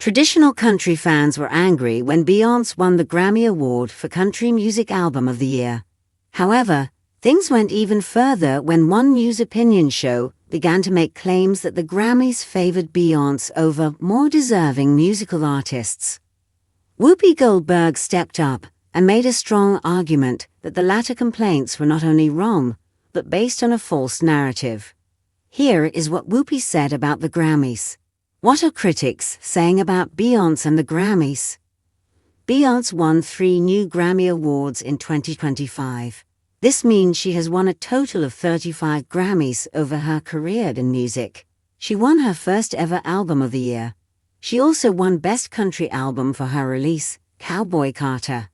Traditional country fans were angry when Beyoncé won the Grammy Award for Country Music Album of the Year. However, things went even further when one news opinion show began to make claims that the Grammys favored Beyoncé over more deserving musical artists. Whoopi Goldberg stepped up and made a strong argument that the latter complaints were not only wrong, but based on a false narrative. Here is what Whoopi said about the Grammys. What are critics saying about Beyoncé and the Grammys? Beyoncé won 3 new Grammy Awards in 2025. This means she has won a total of 35 Grammys over her career in music. She won her first ever Album of the Year. She also won Best Country Album for her release, Cowboy Carter.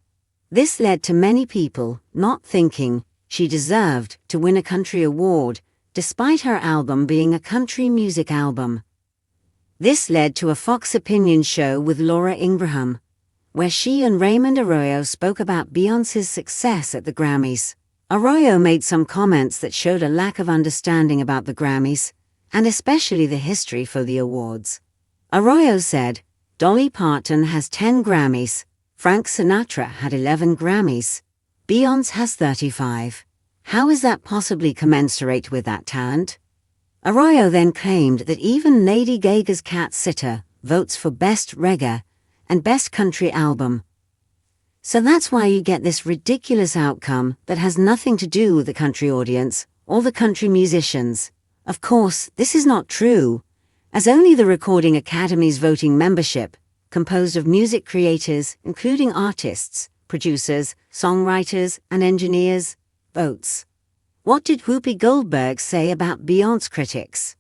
This led to many people not thinking she deserved to win a country award, despite her album being a country music album. This led to a Fox opinion show with Laura Ingraham, where she and Raymond Arroyo spoke about Beyoncé's success at the Grammys. Arroyo made some comments that showed a lack of understanding about the Grammys, and especially the history for the awards. Arroyo said, Dolly Parton has 10 Grammys, Frank Sinatra had 11 Grammys, Beyoncé has 35. How is that possibly commensurate with that talent? Arroyo then claimed that even Lady Gaga's Cat Sitter votes for Best Reggae and Best Country Album. So that's why you get this ridiculous outcome that has nothing to do with the country audience or the country musicians. Of course, this is not true, as only the Recording Academy's voting membership, composed of music creators, including artists, producers, songwriters, and engineers, votes. What did Whoopi Goldberg say about Beyoncé critics?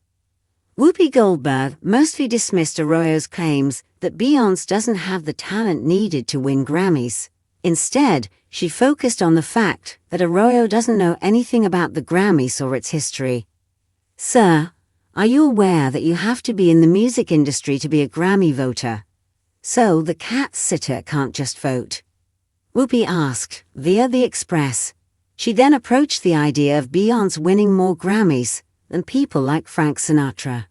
Whoopi Goldberg mostly dismissed Arroyo's claims that Beyoncé doesn't have the talent needed to win Grammys. Instead, she focused on the fact that Arroyo doesn't know anything about the Grammys or its history. Sir, are you aware that you have to be in the music industry to be a Grammy voter? So the cat sitter can't just vote. Whoopi asked, via The Express. She then approached the idea of Beyoncé winning more Grammys than people like Frank Sinatra.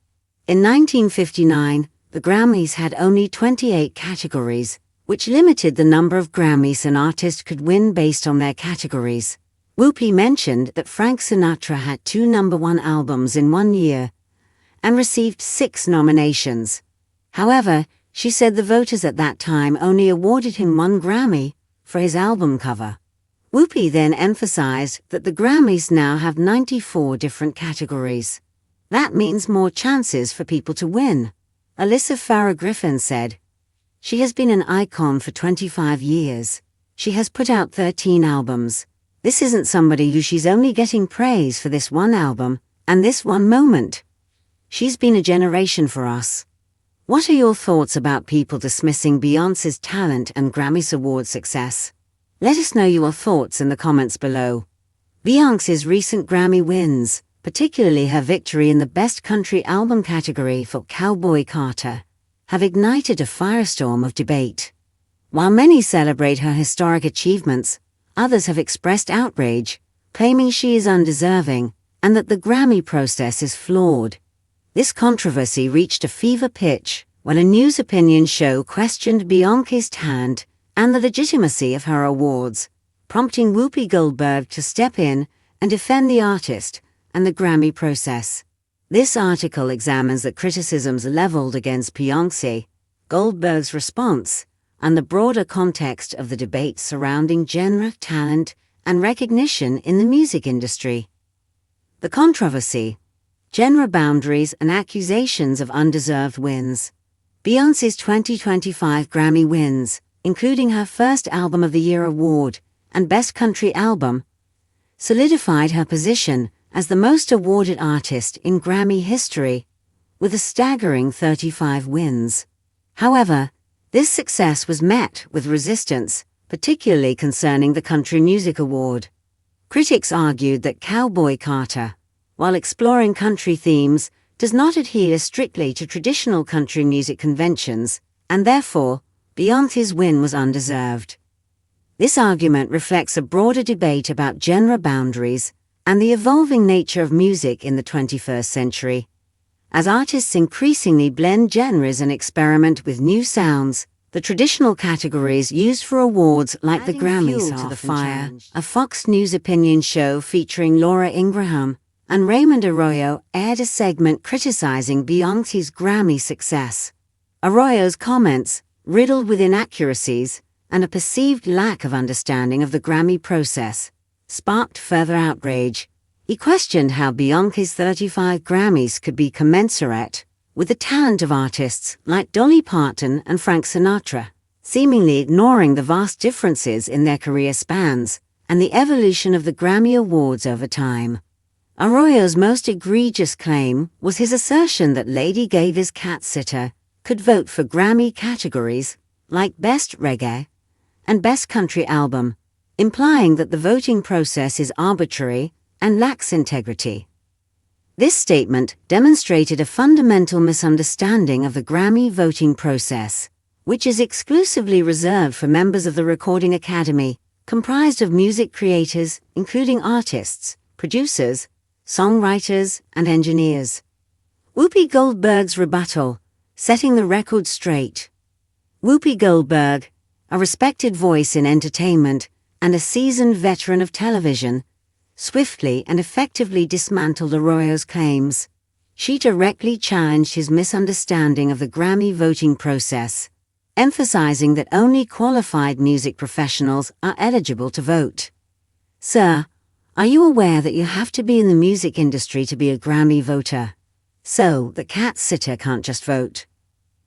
In 1959, the Grammys had only 28 categories, which limited the number of Grammys an artist could win based on their categories. Whoopi mentioned that Frank Sinatra had 2 #1 albums in 1 year and received 6 nominations. However, she said the voters at that time only awarded him 1 Grammy for his album cover. Whoopi then emphasized that the Grammys now have 94 different categories. That means more chances for people to win. Alyssa Farah Griffin said, she has been an icon for 25 years. She has put out 13 albums. This isn't somebody who she's only getting praise for this one album and this one moment. She's been a generation for us. What are your thoughts about people dismissing Beyoncé's talent and Grammys Award success? Let us know your thoughts in the comments below. Beyoncé's recent Grammy wins, particularly her victory in the Best Country Album category for Cowboy Carter, have ignited a firestorm of debate. While many celebrate her historic achievements, others have expressed outrage, claiming she is undeserving and that the Grammy process is flawed. This controversy reached a fever pitch when a news opinion show questioned Beyoncé's talent and the legitimacy of her awards, prompting Whoopi Goldberg to step in and defend the artist and the Grammy process. This article examines the criticisms leveled against Beyoncé, Goldberg's response, and the broader context of the debate surrounding genre, talent, and recognition in the music industry. The controversy, genre boundaries and accusations of undeserved wins. Beyoncé's 2025 Grammy wins, including her first Album of the Year award and Best Country Album, solidified her position as the most awarded artist in Grammy history, with a staggering 35 wins. However, this success was met with resistance, particularly concerning the Country Music Award. Critics argued that Cowboy Carter, while exploring country themes, does not adhere strictly to traditional country music conventions, and therefore, Beyoncé's win was undeserved. This argument reflects a broader debate about genre boundaries and the evolving nature of music in the 21st century. As artists increasingly blend genres and experiment with new sounds, the traditional categories used for awards like the Grammys to the fire. A Fox News opinion show featuring Laura Ingraham and Raymond Arroyo aired a segment criticizing Beyoncé's Grammy success. Arroyo's comments, riddled with inaccuracies and a perceived lack of understanding of the Grammy process, sparked further outrage. He questioned how Beyoncé's 35 Grammys could be commensurate with the talent of artists like Dolly Parton and Frank Sinatra, seemingly ignoring the vast differences in their career spans and the evolution of the Grammy Awards over time. Arroyo's most egregious claim was his assertion that Lady Gaga's Cat Sitter could vote for Grammy categories like Best Reggae and Best Country Album, implying that the voting process is arbitrary and lacks integrity. This statement demonstrated a fundamental misunderstanding of the Grammy voting process, which is exclusively reserved for members of the Recording Academy, comprised of music creators, including artists, producers, songwriters, and engineers. Whoopi Goldberg's rebuttal, setting the record straight. Whoopi Goldberg, a respected voice in entertainment and a seasoned veteran of television, swiftly and effectively dismantled Arroyo's claims. She directly challenged his misunderstanding of the Grammy voting process, emphasizing that only qualified music professionals are eligible to vote. Sir, are you aware that you have to be in the music industry to be a Grammy voter? So, the cat sitter can't just vote.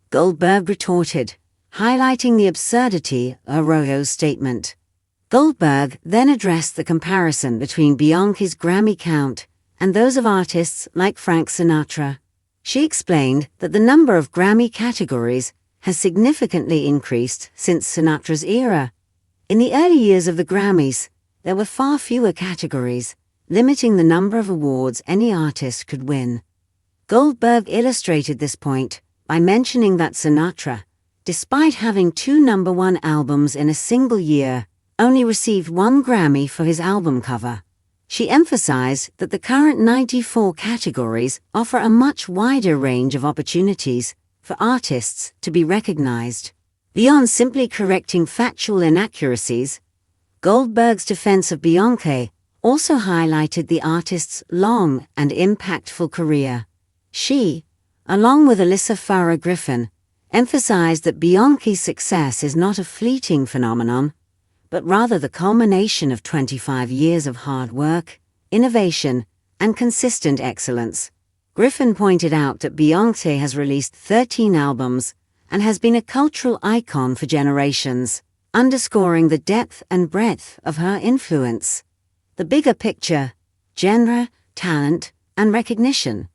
Goldberg retorted, highlighting the absurdity of Arroyo's statement. Goldberg then addressed the comparison between Beyoncé's Grammy count and those of artists like Frank Sinatra. She explained that the number of Grammy categories has significantly increased since Sinatra's era. In the early years of the Grammys, there were far fewer categories, limiting the number of awards any artist could win. Goldberg illustrated this point by mentioning that Sinatra, despite having 2 number-1 albums in a single year, only received 1 Grammy for his album cover. She emphasized that the current 94 categories offer a much wider range of opportunities for artists to be recognized. Beyond simply correcting factual inaccuracies, Goldberg's defense of Beyoncé also highlighted the artist's long and impactful career. She, along with Alyssa Farah Griffin, emphasized that Beyoncé's success is not a fleeting phenomenon, but rather the culmination of 25 years of hard work, innovation, and consistent excellence. Griffin pointed out that Beyoncé has released 13 albums and has been a cultural icon for generations, underscoring the depth and breadth of her influence. The bigger picture: genre, talent, and recognition.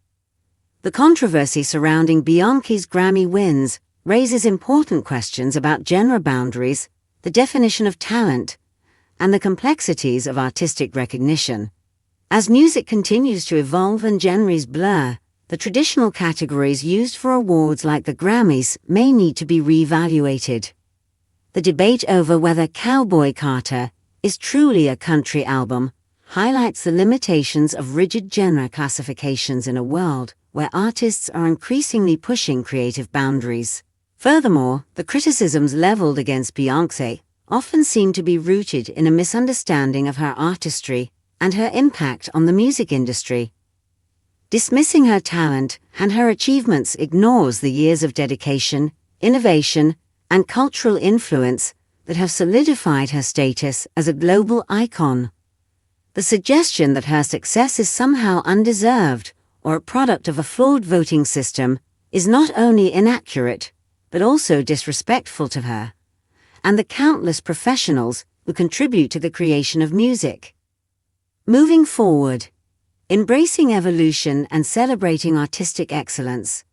The controversy surrounding Beyoncé's Grammy wins raises important questions about genre boundaries, the definition of talent, and the complexities of artistic recognition. As music continues to evolve and genres blur, the traditional categories used for awards like the Grammys may need to be reevaluated. The debate over whether Cowboy Carter is truly a country album highlights the limitations of rigid genre classifications in a world where artists are increasingly pushing creative boundaries. Furthermore, the criticisms leveled against Beyoncé often seem to be rooted in a misunderstanding of her artistry and her impact on the music industry. Dismissing her talent and her achievements ignores the years of dedication, innovation, and cultural influence that have solidified her status as a global icon. The suggestion that her success is somehow undeserved or a product of a flawed voting system is not only inaccurate, but also disrespectful to her and the countless professionals who contribute to the creation of music. Moving forward, embracing evolution and celebrating artistic excellence.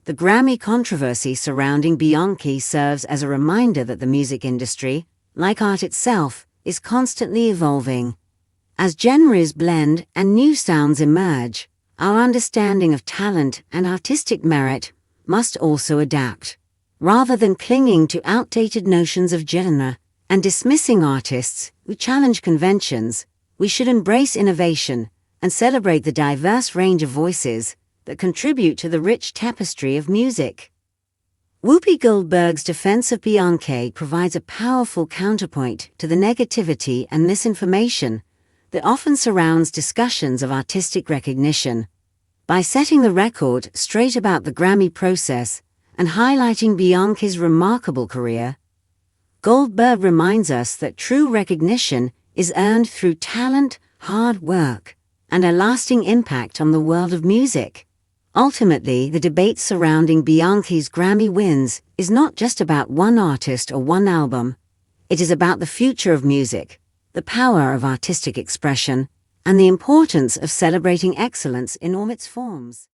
The Grammy controversy surrounding Beyoncé serves as a reminder that the music industry, like art itself, is constantly evolving. As genres blend and new sounds emerge, our understanding of talent and artistic merit must also adapt. Rather than clinging to outdated notions of genre and dismissing artists who challenge conventions, we should embrace innovation and celebrate the diverse range of voices that contribute to the rich tapestry of music. Whoopi Goldberg's defense of Beyoncé provides a powerful counterpoint to the negativity and misinformation that often surrounds discussions of artistic recognition. By setting the record straight about the Grammy process and highlighting Beyoncé's remarkable career, Goldberg reminds us that true recognition is earned through talent, hard work, and a lasting impact on the world of music. Ultimately, the debate surrounding Beyoncé's Grammy wins is not just about one artist or one album. It is about the future of music, the power of artistic expression, and the importance of celebrating excellence in all its forms.